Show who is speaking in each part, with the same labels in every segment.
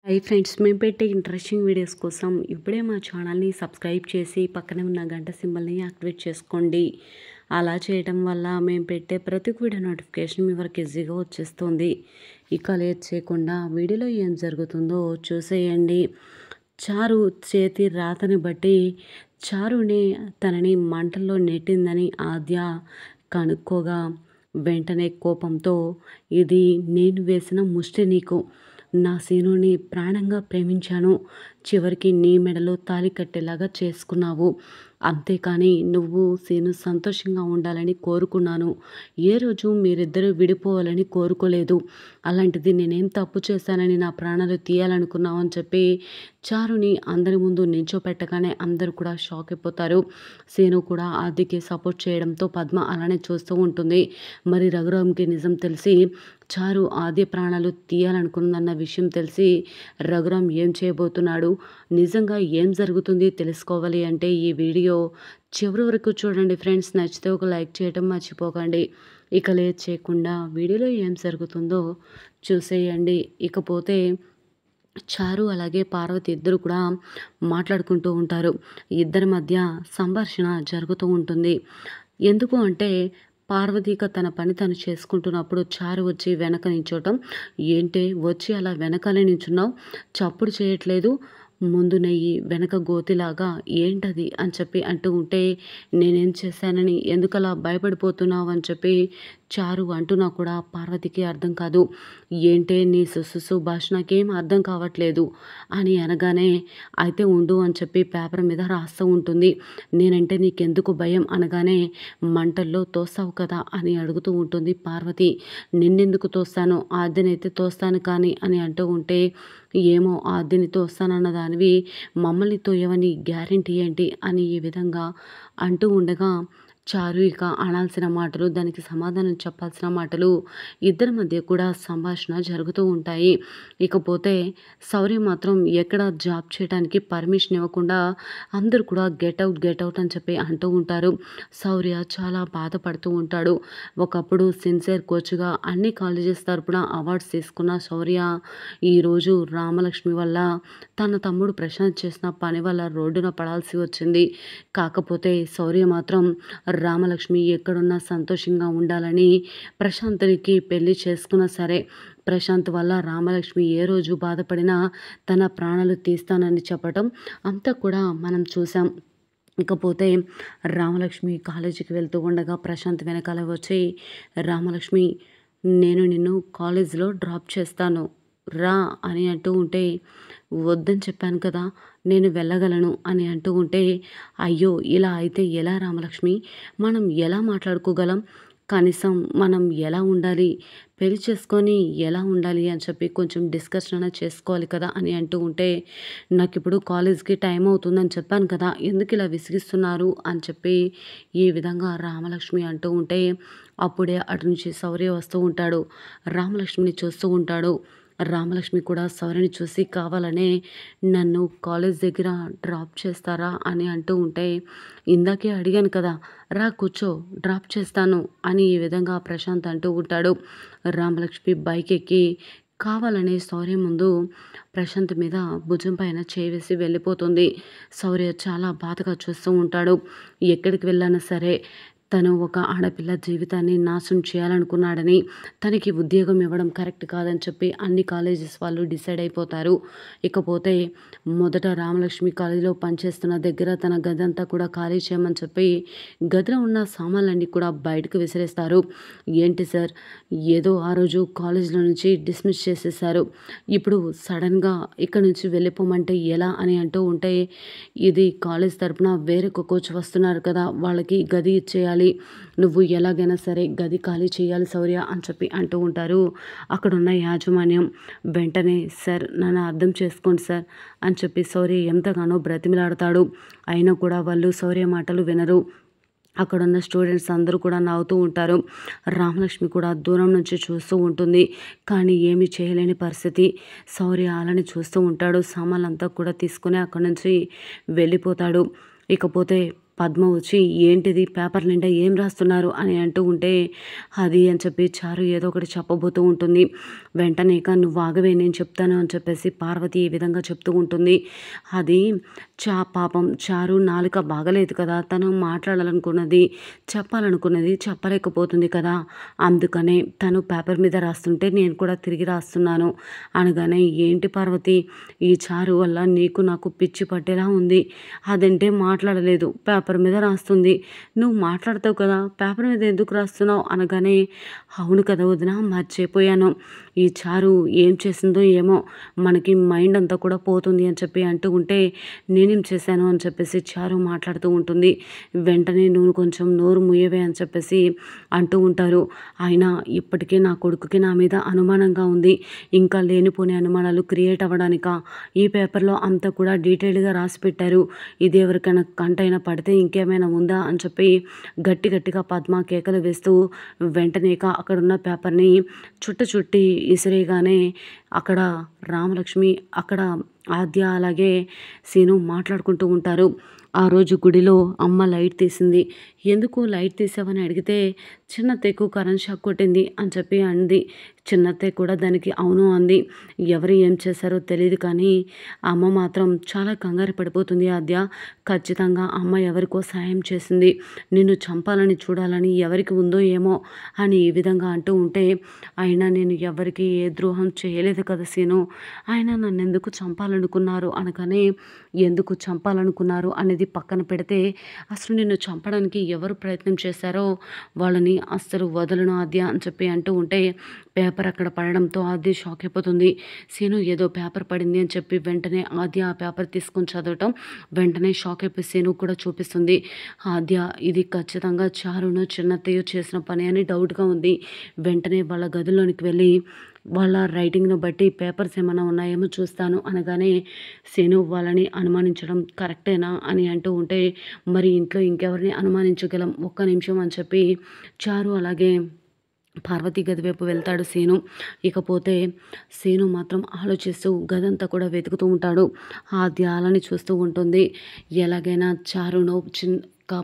Speaker 1: Hi friends, మేము పెట్టే interesting videos కోసం ఇప్పుడే మా ఛానల్ని సబ్స్క్రైబ్ చేసి పక్కనే ఉన్న గంట సింబల్ని యాక్టివేట్ చేసుకోండి. అలా చేయడం వల్ల మేము పెట్టే ప్రతి వీడియో నోటిఫికేషన్ మీ వరకు ఈజీగా వచ్చేస్తుంది. ఇక లేట్ చేయకుండా వీడియోలో ఏం జరుగుతుందో చూసేయండి. చారు చేతి రాతని బట్టి చారుని తనని మంటల్లో నెట్టిందని ఆద్య కనుక్కోగా వెంటనే కోపంతో, ఇది నేను వేసిన ముష్టి నీకు. నా సీనుని ప్రాణంగా ప్రేమించాను, చివరికి నీ మెడలో తాళి కట్టేలాగా చేసుకున్నావు. అంతేకాని నువ్వు సీను సంతోషంగా ఉండాలని కోరుకున్నాను. ఏ రోజు మీరిద్దరూ విడిపోవాలని కోరుకోలేదు. అలాంటిది నేనేం తప్పు చేశానని నా ప్రాణాలు తీయాలనుకున్నావు అని చెప్పి చారుని అందరి ముందు నించోపెట్టగానే అందరూ కూడా షాక్ అయిపోతారు. సీను కూడా ఆదికి సపోర్ట్ చేయడంతో పద్మ అలానే చూస్తూ ఉంటుంది. మరి రఘురామ్కి నిజం తెలిసి చారు ఆది ప్రాణాలు తీయాలనుకుందన్న విషయం తెలిసి రఘురామ్ ఏం చేయబోతున్నాడు, నిజంగా ఏం జరుగుతుంది తెలుసుకోవాలి అంటే ఈ వీడియో చివరి వరకు చూడండి ఫ్రెండ్స్. నచ్చితే ఒక లైక్ చేయడం మర్చిపోకండి. ఇక లేట్ చేయకుండా వీడియోలో ఏం జరుగుతుందో చూసేయండి. ఇకపోతే చారు అలాగే పార్వతి ఇద్దరు కూడా మాట్లాడుకుంటూ ఉంటారు. ఇద్దరి మధ్య సంభాషణ జరుగుతూ ఉంటుంది. ఎందుకు అంటే పార్వతిక తన పని తను చేసుకుంటున్నప్పుడు చారు వచ్చి వెనక నించోటం, ఏంటే వచ్చి అలా వెనకాలే నించున్నావు, చప్పుడు చేయట్లేదు, ముందు నెయ్యి వెనక గోతిలాగా ఏంటది అని చెప్పి అంటూ ఉంటే, నేనేం చేశానని ఎందుకలా భయపడిపోతున్నావు అని చెప్పి చారు అంటున్నా కూడా పార్వతికి అర్థం కాదు. ఏంటే నీ సుసు భాష నాకేం అర్థం కావట్లేదు అని అనగానే, అయితే ఉండు అని చెప్పి పేపర్ మీద రాస్తూ ఉంటుంది. నేనంటే నీకెందుకు భయం అనగానే, మంటల్లో తోస్తావు కదా అని అడుగుతూ ఉంటుంది పార్వతి. నిన్నెందుకు తోస్తాను, ఆద్యనైతే తోస్తాను కానీ అని అంటూ ఉంటే, ఏమో ఆద్యని తోస్తానన్న దానివి మమ్మల్ని తోయవని గ్యారెంటీ ఏంటి అని ఈ విధంగా అంటూ ఉండగా చారు ఇక అనాల్సిన మాటలు, దానికి సమాధానం చెప్పాల్సిన మాటలు ఇద్దరి మధ్య కూడా సంభాషణ జరుగుతూ ఉంటాయి. ఇకపోతే శౌర్య మాత్రం ఎక్కడ జాబ్ చేయడానికి పర్మిషన్ ఇవ్వకుండా అందరూ కూడా గెట్ అవుట్ అని చెప్పి అంటూ ఉంటారు. శౌర్య చాలా బాధపడుతూ ఉంటాడు. ఒకప్పుడు సిన్సియర్ కోచ్గా అన్ని కాలేజెస్ తరపున అవార్డ్స్ తీసుకున్న శౌర్య ఈరోజు రామలక్ష్మి వల్ల, తన తమ్ముడు ప్రశాంత్ చేసిన పని వల్ల రోడ్డున పడాల్సి వచ్చింది. కాకపోతే శౌర్య మాత్రం రామలక్ష్మి ఎక్కడున్నా సంతోషంగా ఉండాలని ప్రశాంత్కి పెళ్లి చేసుకున్నా సరే, ప్రశాంత్ వల్ల రామలక్ష్మి ఏ రోజు బాధపడినా తన ప్రాణాలు తీస్తానని చెప్పటం అంతా కూడా మనం చూసాం. ఇకపోతే రామలక్ష్మి కాలేజీకి వెళ్తూ ఉండగా ప్రశాంత్ వెనకాల వచ్చి, రామలక్ష్మి నేను నిన్ను కాలేజీలో డ్రాప్ చేస్తాను రా అని అంటూ ఉంటే, వద్దని చెప్పాను కదా, నేను వెళ్ళగలను అని అంటూ ఉంటే, అయ్యో ఇలా అయితే ఎలా రామలక్ష్మి, మనం ఎలా మాట్లాడుకోగలం, కనీసం మనం ఎలా ఉండాలి, పెళ్లి చేసుకొని ఎలా ఉండాలి అని చెప్పి కొంచెం డిస్కషన్ చేసుకోవాలి కదా అని అంటూ ఉంటే, నాకు ఇప్పుడు కాలేజ్కి టైం అవుతుందని చెప్పాను కదా, ఎందుకు ఇలా విసిగిస్తున్నారు అని చెప్పి ఈ విధంగా రామలక్ష్మి అంటూ ఉంటే, అప్పుడే అటు నుంచి శౌర్య వస్తూ ఉంటాడు. రామలక్ష్మిని చూస్తూ ఉంటాడు. రామలక్ష్మి కూడా శౌర్యని చూసి కావాలనే నన్ను కాలేజ్ దగ్గర డ్రాప్ చేస్తారా అని అంటూ ఉంటే, ఇందాకే అడిగాను కదా, రా కూర్చో డ్రాప్ చేస్తాను అని ఈ విధంగా ప్రశాంత్ అంటూ ఉంటాడు. రామలక్ష్మి బైక్ ఎక్కి కావాలనే శౌర్య ముందు ప్రశాంత్ మీద భుజం పైన చేవేసి వెళ్ళిపోతుంది. శౌర్య చాలా బాధగా చూస్తూ ఉంటాడు. ఎక్కడికి వెళ్ళానా సరే తను ఒక ఆడపిల్ల జీవితాన్ని నాశనం చేయాలనుకున్నాడని, తనకి ఉద్యోగం ఇవ్వడం కరెక్ట్ కాదని చెప్పి అన్ని కాలేజెస్ వాళ్ళు డిసైడ్ అయిపోతారు. ఇకపోతే మొదట రామలక్ష్మి కాలేజీలో పనిచేస్తున్న దగ్గర తన గది అంతా కూడా ఖాళీ చేయమని చెప్పి గదిలో ఉన్న సామాన్లన్నీ కూడా బయటకు విసిరేస్తారు. ఏంటి సార్, ఏదో ఆ రోజు కాలేజీలో నుంచి డిస్మిస్ చేసేసారు, ఇప్పుడు సడన్గా ఇక్కడ నుంచి వెళ్ళిపోమంటే ఎలా అని అంటూ ఉంటే, ఇది కాలేజ్ తరపున వేరొక కోచ్ వస్తున్నారు కదా, వాళ్ళకి గది ఇచ్చేయాలి, నువ్వు ఎలాగైనా సరే గది ఖాళీ చేయాలి శౌర్య అని చెప్పి అంటూ ఉంటారు. అక్కడున్న యాజమాన్యం వెంటనే, సార్ నన్ను అర్థం చేసుకోండి సార్ అని చెప్పి శౌర్య ఎంతగానో బ్రతిమిలాడతాడు. అయినా కూడా వాళ్ళు శౌర్య మాటలు వినరు. అక్కడున్న స్టూడెంట్స్ అందరూ కూడా నవ్వుతూ ఉంటారు. రామలక్ష్మి కూడా దూరం నుంచి చూస్తూ ఉంటుంది. కానీ ఏమీ చేయలేని పరిస్థితి. శౌర్య అలానే చూస్తూ ఉంటాడు. సామాన్లంతా కూడా తీసుకుని అక్కడి నుంచి వెళ్ళిపోతాడు. ఇకపోతే పద్మ వచ్చి ఏంటిది పేపర్ నిండా ఏం రాస్తున్నారు అని అంటూ ఉంటే అది అని చెప్పి చారు ఏదో ఒకటి చెప్పబోతూ ఉంటుంది. వెంటనే నువ్వు ఆగవే నేను చెప్తాను అని చెప్పేసి పార్వతి ఈ విధంగా చెప్తూ ఉంటుంది. అది పాపం చారు నాలుక బాగలేదు కదా, తను మాట్లాడాలనుకున్నది చెప్పాలనుకున్నది చెప్పలేకపోతుంది కదా, అందుకనే తను పేపర్ మీద రాస్తుంటే నేను కూడా తిరిగి రాస్తున్నాను అనగానే ఏంటి పార్వతి ఈ చారు వల్ల నీకు నాకు పిచ్చి పట్టేలా ఉంది, అదంటే మాట్లాడలేదు పేపర్ మీద రాస్తుంది, నువ్వు మాట్లాడతావు కదా పేపర్ మీద ఎందుకు రాస్తున్నావు అనగానే అవును కదా వదిన మర్చిపోయాను, ఈ చారు ఏం చేసిందో ఏమో మనకి మైండ్ అంతా కూడా పోతుంది అని చెప్పి అంటూ ఉంటే నేనేం చేశాను అని చెప్పేసి చారు మాట్లాడుతూ ఉంటుంది. వెంటనే నువ్వు కొంచెం నోరు ముయ్యవే అని చెప్పేసి అంటూ ఉంటారు. అయినా ఇప్పటికే నా కొడుకుకి నా మీద అనుమానంగా ఉంది, ఇంకా లేనిపోని అనుమానాలు క్రియేట్ అవ్వడానిక ఈ పేపర్లో అంతా కూడా డీటెయిల్డ్గా రాసి పెట్టారు, ఇది ఎవరికైనా కంటైనా పడితే ఇంకేమైనా ఉందా అని చెప్పి గట్టిగా పద్మ కేకలు వేస్తూ వెంటనే అక్కడున్న పేపర్ని చుట్టి ఇసిరేగానే అక్కడ రామలక్ష్మి అక్కడ ఆద్య అలాగే సీను మాట్లాడుకుంటూ ఉంటారు. ఆ రోజు గుడిలో అమ్మ లైట్ తీసింది, ఎందుకు లైట్ తీసావని అడిగితే చిన్నత్తయ్యకు కరెంట్ షాక్ కొట్టింది అని చెప్పి అంది. చిన్నత్తయ్య కూడా దానికి అవును అంది. ఎవరు ఏం చేశారో తెలియదు కానీ అమ్మ మాత్రం చాలా కంగారు పడిపోతుంది. ఆద్య ఖచ్చితంగా అమ్మ ఎవరికో సాయం చేసింది, నిన్ను చంపాలని చూడాలని ఎవరికి ఉందో ఏమో అని ఈ విధంగా అంటూ ఉంటే అయినా నేను ఎవరికి ఏ ద్రోహం చేయలేదు కదా సీను, ఆయన నన్ను ఎందుకు చంపాలనుకున్నారు అనగానే ఎందుకు చంపాలనుకున్నారు అనేది పక్కన పెడితే అసలు నిన్ను చంపడానికి ఎవరు ప్రయత్నం చేశారో వాళ్ళని అస్సలు వదలను ఆద్య అని చెప్పి అంటూ ఉంటే పేపర్ అక్కడ పడడంతో ఆద్య షాక్ అయిపోతుంది. సీను ఏదో పేపర్ పడింది అని చెప్పి వెంటనే ఆద్య ఆ పేపర్ తీసుకొని చదవటం వెంటనే షాక్ అయిపోయి సీను కూడా చూపిస్తుంది. ఆద్య ఇది ఖచ్చితంగా చారును చిన్నత్తయ్య చేసిన పని అని డౌట్గా ఉంది. వెంటనే వాళ్ళ గదిలోనికి వెళ్ళి వాళ్ళ రైటింగ్ను బట్టి పేపర్స్ ఏమైనా ఉన్నాయేమో చూస్తాను అనగానే సీను వాళ్ళని అనుమానించడం కరెక్టేనా అని అంటూ ఉంటే మరి ఇంట్లో ఇంకెవరిని అనుమానించగలం ఒక్క నిమిషం అని చెప్పి చారు అలాగే పార్వతి గది వైపు వెళ్తాడు సీను. ఇకపోతే సీను మాత్రం ఆలోచిస్తూ గదంతా కూడా వెతుకుతూ ఉంటాడు. ఆద్య అలాని చూస్తూ ఉంటుంది. ఎలాగైనా చారును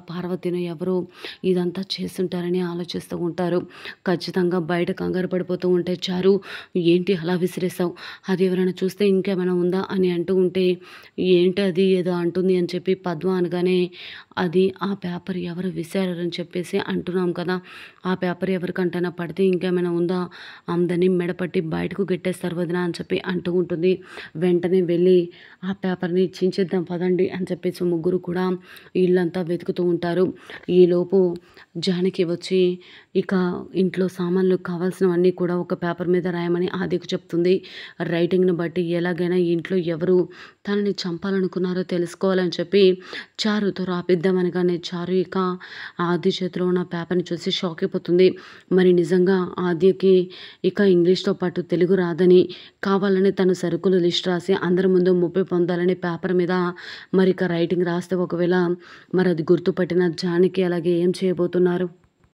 Speaker 1: పార్వతిని ఎవరు ఇదంతా చేస్తుంటారని ఆలోచిస్తూ ఉంటారు. ఖచ్చితంగా బయట కంగారు పడిపోతూ ఉంటే చారు ఏంటి అలా విసిరేసావు, అది ఎవరైనా చూస్తే ఇంకేమైనా ఉందా అని అంటూ ఉంటే ఏంటి అది ఏదో అంటుంది అని చెప్పి పద్మ అనగానే అది ఆ పేపర్ ఎవరు విసిరారని చెప్పేసి అంటున్నాం కదా, ఆ పేపర్ ఎవరికంటైనా పడితే ఇంకేమైనా ఉందా, అందరినీ మెడపట్టి బయటకు గెట్టేస్తారు వదిన అని చెప్పి అంటూ ఉంటుంది. వెంటనే వెళ్ళి ఆ పేపర్ని చించేద్దాం పదండి అని చెప్పేసి ముగ్గురు కూడా ఇల్లంతా వెతుకుతూ ఉంటారు. ఈలోపు జానకి వచ్చి ఇక ఇంట్లో సామాన్లు కావాల్సినవన్నీ కూడా ఒక పేపర్ మీద రాయమని ఆదికు చెప్తుంది. రైటింగ్ను బట్టి ఎలాగైనా ఇంట్లో ఎవరు తనని చంపాలనుకున్నారో తెలుసుకోవాలని చెప్పి చారుతో రాపిద్దామనగానే చారు ఇక ఆది చేతిలో ఉన్న పేపర్ని చూసి షాక్ అయిపోతుంది. మరి నిజంగా ఆద్యకి ఇక ఇంగ్లీష్తో పాటు తెలుగు రాదని కావాలని తను సరుకులు లిస్ట్ రాసి అందరి ముందు ముప్పై పొందాలని పేపర్ మీద మరి ఇక రైటింగ్ రాస్తే ఒకవేళ మరి అది గుర్తుపట్టిన జానకి అలాగే ఏం చేయబోతున్నారు.